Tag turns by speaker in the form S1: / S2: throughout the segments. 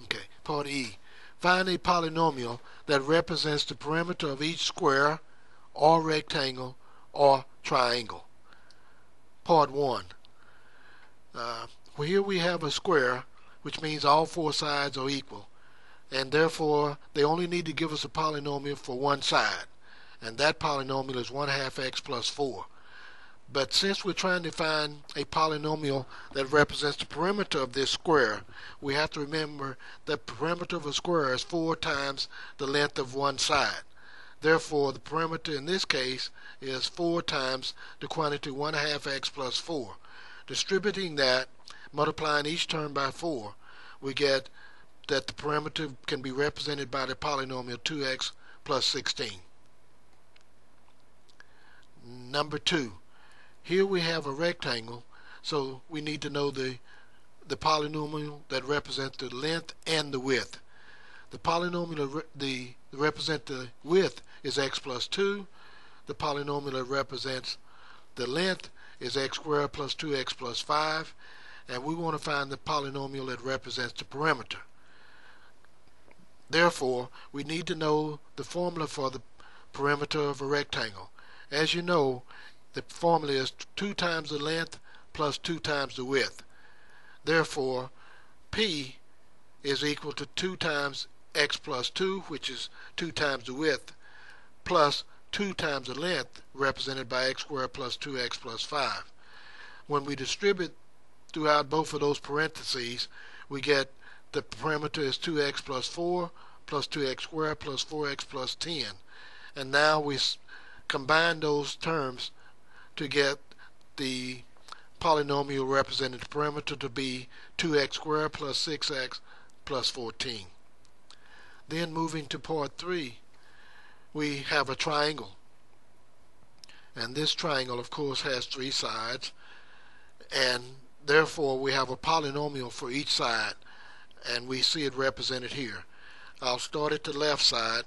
S1: Okay, part E. Find a polynomial that represents the perimeter of each square or rectangle or triangle. Part 1. Well, here we have a square, which means all four sides are equal, and therefore they only need to give us a polynomial for one side, and that polynomial is 1/2 x plus 4. But since we're trying to find a polynomial that represents the perimeter of this square, we have to remember that the perimeter of a square is 4 times the length of one side. Therefore, the perimeter in this case is 4 times the quantity 1/2 x plus 4. Distributing that, multiplying each term by 4, we get that the perimeter can be represented by the polynomial 2x plus 16. Number 2. Here we have a rectangle, so we need to know the polynomial that represents the length and the width. The polynomial that represents the width is x plus 2. The polynomial that represents the length is x squared plus 2x plus 5. And we want to find the polynomial that represents the perimeter. Therefore, we need to know the formula for the perimeter of a rectangle. As you know, the formula is 2 times the length plus 2 times the width. Therefore, P is equal to 2 times x plus 2, which is 2 times the width, plus 2 times the length, represented by x squared plus 2x plus 5. When we distribute throughout both of those parentheses, we get the perimeter is 2x plus 4 plus 2x squared plus 4x plus 10. And now we combine those terms to get the polynomial representing the perimeter to be 2x squared plus 6x plus 14. Then moving to part 3, we have a triangle. And this triangle, of course, has 3 sides, and therefore we have a polynomial for each side, and we see it represented here. I'll start at the left side.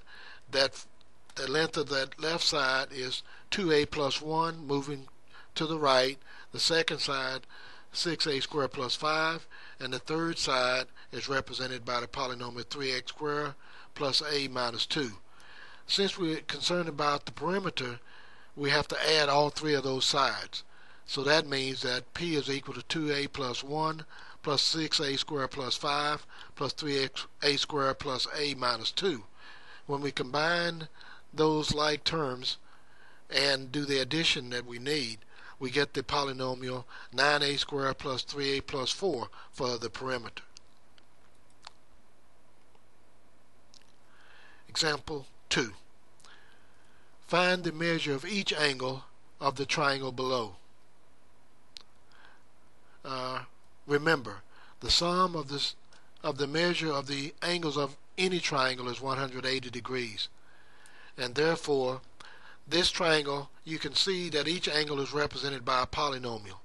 S1: The length of that left side is 2a plus 1. Moving to the right, the second side 6a squared plus 5, and the third side is represented by the polynomial 3x squared plus a minus 2. Since we're concerned about the perimeter, we have to add all 3 of those sides. So that means that P is equal to 2a plus 1 plus 6a squared plus 5 plus 3a squared plus a minus 2. When we combine those like terms and do the addition that we need, we get the polynomial 9a squared plus 3a plus 4 for the perimeter. Example 2. Find the measure of each angle of the triangle below. Remember, the sum of the measure of the angles of any triangle is 180 degrees. And therefore, this triangle, you can see that each angle is represented by a polynomial.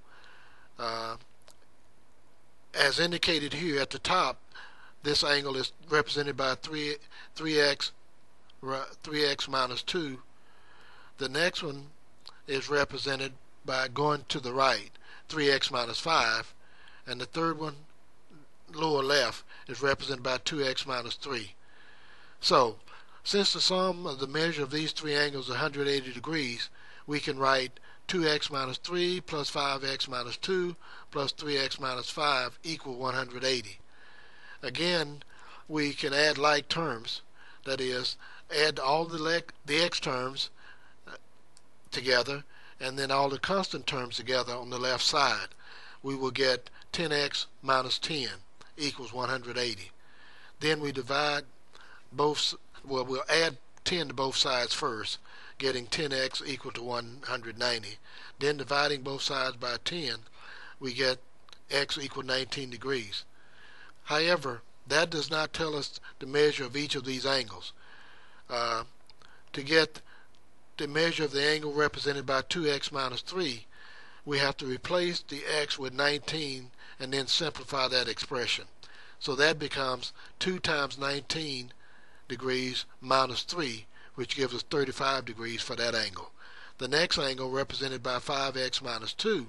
S1: As indicated here at the top, this angle is represented by 3x minus 2. The next one is represented by going to the right, 3x minus 5. And the third one, lower left, is represented by 2x minus 3. So, since the sum of the measure of these 3 angles is 180 degrees, we can write 2x minus 3 plus 5x minus 2 plus 3x minus 5 equal 180. Again, we can add like terms, that is, add all the x terms together and then all the constant terms together on the left side. We will get 10x minus 10 equals 180. Then we divide both, well, we'll add 10 to both sides first, getting 10x equal to 190. Then dividing both sides by 10, we get x equal 19 degrees. However, that does not tell us the measure of each of these angles. To get the measure of the angle represented by 2x minus 3, we have to replace the x with 19 and then simplify that expression. So that becomes 2 times 19 degrees minus 3, which gives us 35 degrees for that angle. The next angle, represented by 5x minus 2,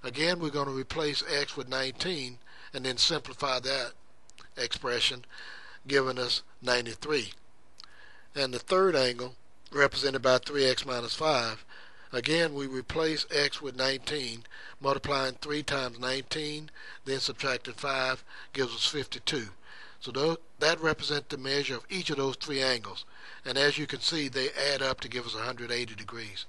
S1: again we're going to replace x with 19 and then simplify that expression, giving us 93. And the third angle, represented by 3x minus 5, again we replace x with 19, multiplying 3 times 19, then subtracting 5 gives us 52. So that represents the measure of each of those three angles. And as you can see, they add up to give us 180 degrees.